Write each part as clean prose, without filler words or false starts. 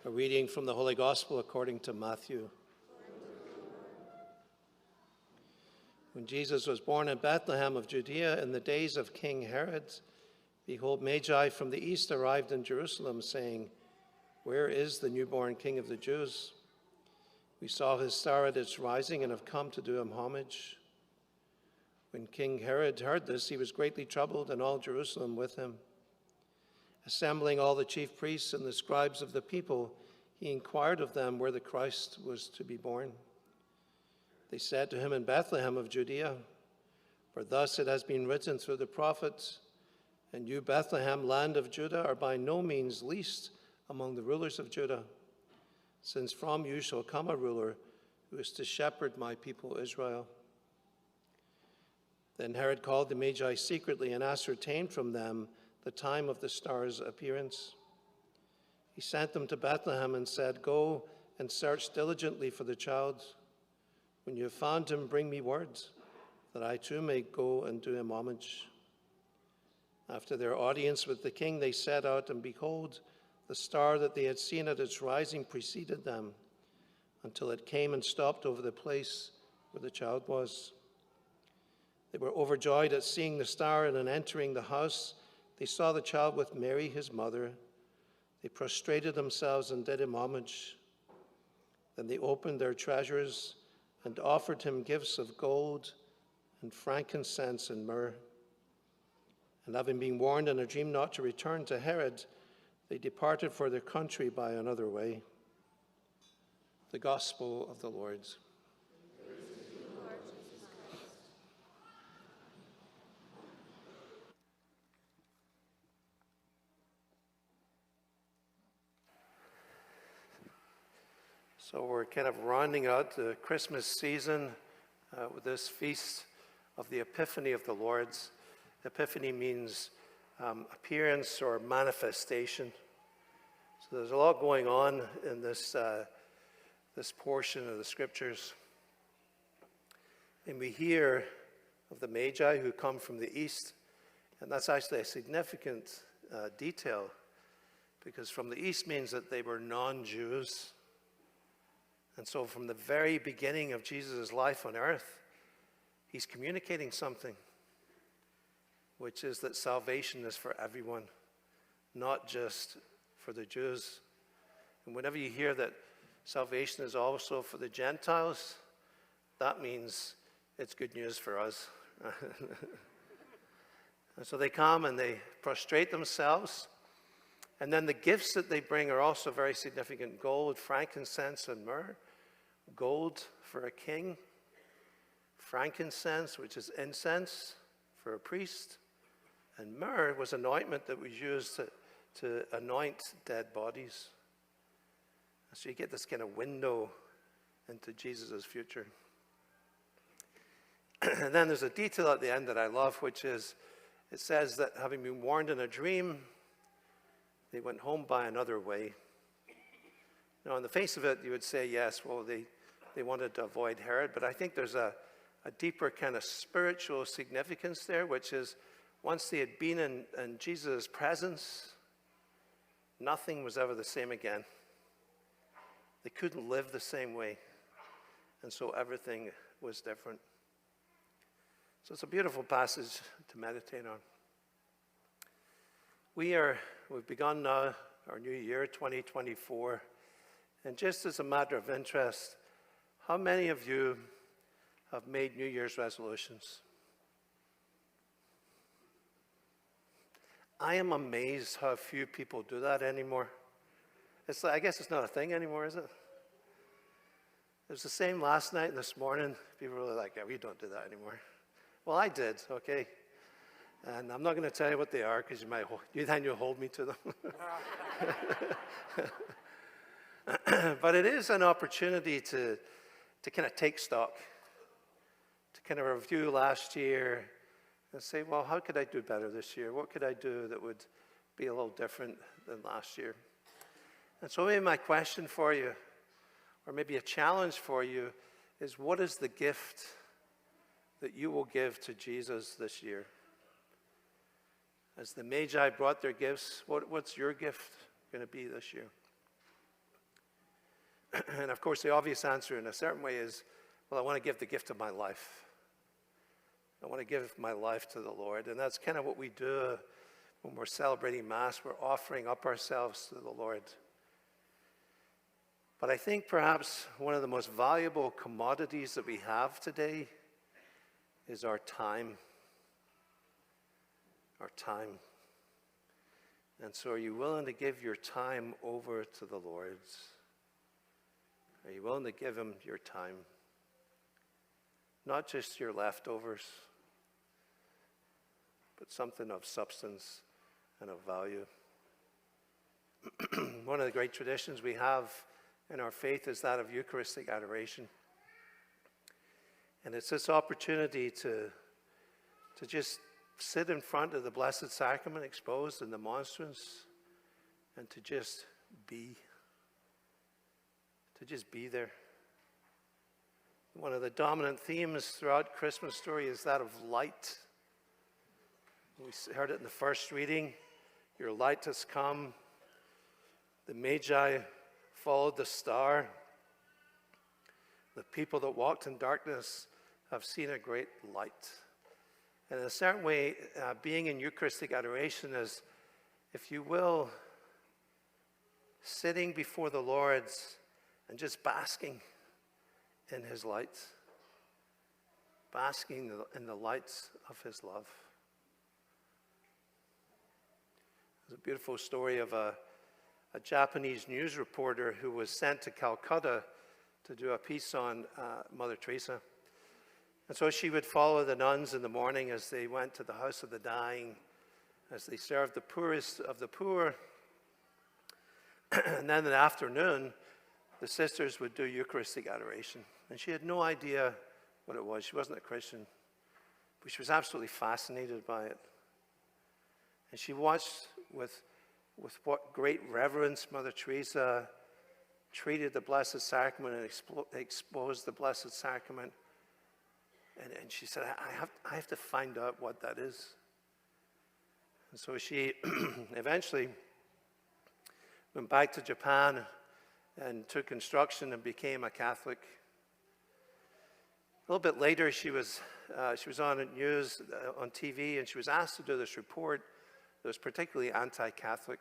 A reading from the Holy Gospel according to Matthew. When Jesus was born in Bethlehem of Judea in the days of King Herod, behold, Magi from the east arrived in Jerusalem, saying, "Where is the newborn King of the Jews? We saw his star at its rising and have come to do him homage." When King Herod heard this, he was greatly troubled, and all Jerusalem with him. Assembling all the chief priests and the scribes of the people, he inquired of them where the Christ was to be born. They said to him, "In Bethlehem of Judea, for thus it has been written through the prophets, and you, Bethlehem, land of Judah, are by no means least among the rulers of Judah, since from you shall come a ruler who is to shepherd my people Israel." Then Herod called the Magi secretly and ascertained from them the time of the star's appearance. He sent them to Bethlehem and said, "Go and search diligently for the child. When you have found him, bring me word, that I too may go and do him homage." After their audience with the king, they set out, and behold, the star that they had seen at its rising preceded them, until it came and stopped over the place where the child was. They were overjoyed at seeing the star, and on entering the house, they saw the child with Mary, his mother. They prostrated themselves and did him homage. Then they opened their treasures and offered him gifts of gold and frankincense and myrrh. And having been warned in a dream not to return to Herod, they departed for their country by another way. The Gospel of the Lord. So we're kind of rounding out the Christmas season with this feast of the Epiphany of the Lord. Epiphany means appearance or manifestation. So there's a lot going on in this portion of the Scriptures. And we hear of the Magi who come from the east, and that's actually a significant detail, because from the east means that they were non-Jews. And so from the very beginning of Jesus' life on earth, he's communicating something, which is that salvation is for everyone, not just for the Jews. And whenever you hear that salvation is also for the Gentiles, that means it's good news for us. And so they come and they prostrate themselves. And then the gifts that they bring are also very significant: gold, frankincense, and myrrh. Gold for a king, frankincense, which is incense for a priest, and myrrh was an ointment that was used to anoint dead bodies. So you get this kind of window into Jesus' future. And then there's a detail at the end that I love, which is, it says that having been warned in a dream, they went home by another way. Now, on the face of it, you would say, yes, well, they wanted to avoid Herod, but I think there's a deeper kind of spiritual significance there, which is once they had been in Jesus' presence, nothing was ever the same again. They couldn't live the same way, and so everything was different. So it's a beautiful passage to meditate on. We've begun now our new year, 2024, and just as a matter of interest, how many of you have made New Year's resolutions? I am amazed how few people do that anymore. It's like, I guess it's not a thing anymore, is it? It was the same last night and this morning. People were like, yeah, we don't do that anymore. Well, I did, okay? And I'm not going to tell you what they are, because then you'll hold me to them. But it is an opportunity to kind of take stock, to kind of review last year and say, well, how could I do better this year? What could I do that would be a little different than last year? And so maybe my question for you, or maybe a challenge for you, is what is the gift that you will give to Jesus this year? As the Magi brought their gifts, what's your gift going to be this year? And of course, the obvious answer in a certain way is, well, I want to give the gift of my life. I want to give my life to the Lord. And that's kind of what we do when we're celebrating Mass. We're offering up ourselves to the Lord. But I think perhaps one of the most valuable commodities that we have today is our time. Our time. And so are you willing to give your time over to the Lord? Are you willing to give him your time? Not just your leftovers, but something of substance and of value. One of the great traditions we have in our faith is that of Eucharistic adoration. And it's this opportunity to just sit in front of the Blessed Sacrament exposed in the monstrance and to just be. To just be there. One of the dominant themes throughout Christmas story is that of light. We heard it in the first reading. Your light has come. The Magi followed the star. The people that walked in darkness have seen a great light. And in a certain way, being in Eucharistic adoration is, if you will, sitting before the Lord and just basking in his light, basking in the lights of his love. There's a beautiful story of a Japanese news reporter who was sent to Calcutta to do a piece on Mother Teresa. And so she would follow the nuns in the morning as they went to the house of the dying, as they served the poorest of the poor. And then in the afternoon, the sisters would do Eucharistic adoration. And she had no idea what it was. She wasn't a Christian, but she was absolutely fascinated by it. And she watched with what great reverence Mother Teresa treated the Blessed Sacrament and exposed the Blessed Sacrament. And she said, I have to find out what that is. And so she eventually went back to Japan and took instruction and became a Catholic. A little bit later, she was on news, on TV, and she was asked to do this report that was particularly anti-Catholic.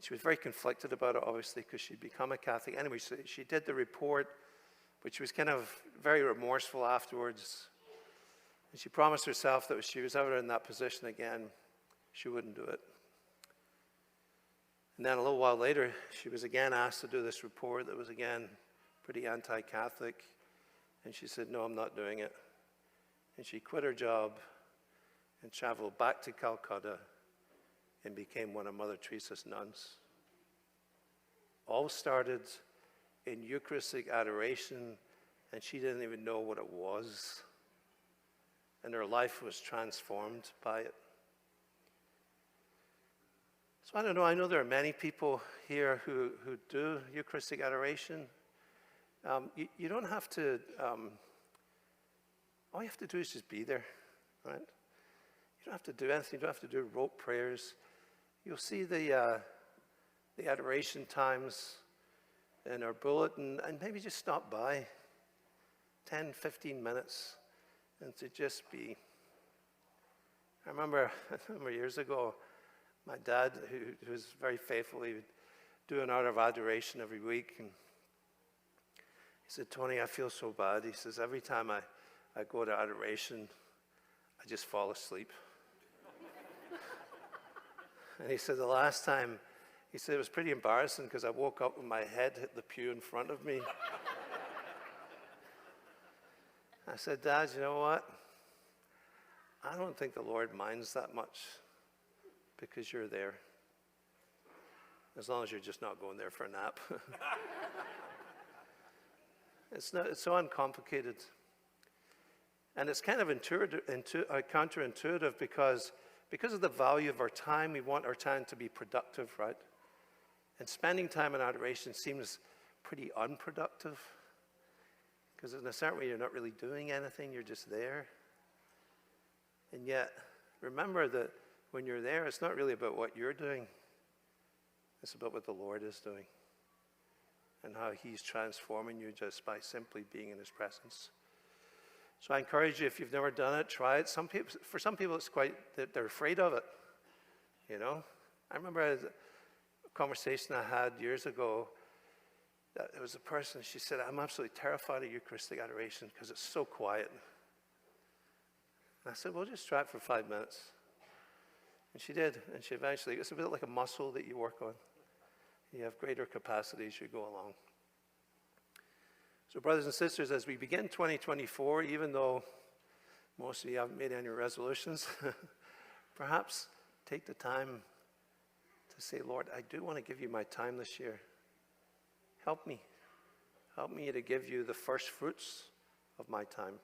She was very conflicted about it, obviously, because she'd become a Catholic. Anyway, so she did the report, but she was kind of very remorseful afterwards. And she promised herself that if she was ever in that position again, she wouldn't do it. And then a little while later, she was again asked to do this report that was again pretty anti-Catholic. And she said, no, I'm not doing it. And she quit her job and traveled back to Calcutta and became one of Mother Teresa's nuns. All started in Eucharistic adoration, and she didn't even know what it was. And her life was transformed by it. So I don't know, I know there are many people here who do Eucharistic adoration. You don't have to, all you have to do is just be there, right? You don't have to do anything, you don't have to do rote prayers. You'll see the adoration times in our bulletin, and maybe just stop by 10, 15 minutes and to just be. I remember years ago, my dad, who was very faithful, he would do an hour of adoration every week. And he said, Tony, I feel so bad. He says, every time I go to adoration, I just fall asleep. And he said, the last time, he said, it was pretty embarrassing because I woke up and my head hit the pew in front of me. I said, Dad, you know what? I don't think the Lord minds that much because you're there. As long as you're just not going there for a nap. It's so uncomplicated. And it's kind of counterintuitive because of the value of our time, we want our time to be productive, right? And spending time in adoration seems pretty unproductive because in a certain way you're not really doing anything, you're just there. And yet, remember that when you're there, it's not really about what you're doing. It's about what the Lord is doing. and how he's transforming you just by simply being in his presence. So I encourage you, if you've never done it, try it. For some people, it's they're afraid of it, you know. I remember a conversation I had years ago, that it was a person, she said, I'm absolutely terrified of Eucharistic adoration because it's so quiet. And I said, well, just try it for 5 minutes. And she did, and she eventually, it's a bit like a muscle that you work on. You have greater capacity as you go along. So brothers and sisters, as we begin 2024, even though most of you haven't made any resolutions, perhaps take the time to say, Lord, I do want to give you my time this year. Help me. Help me to give you the first fruits of my time.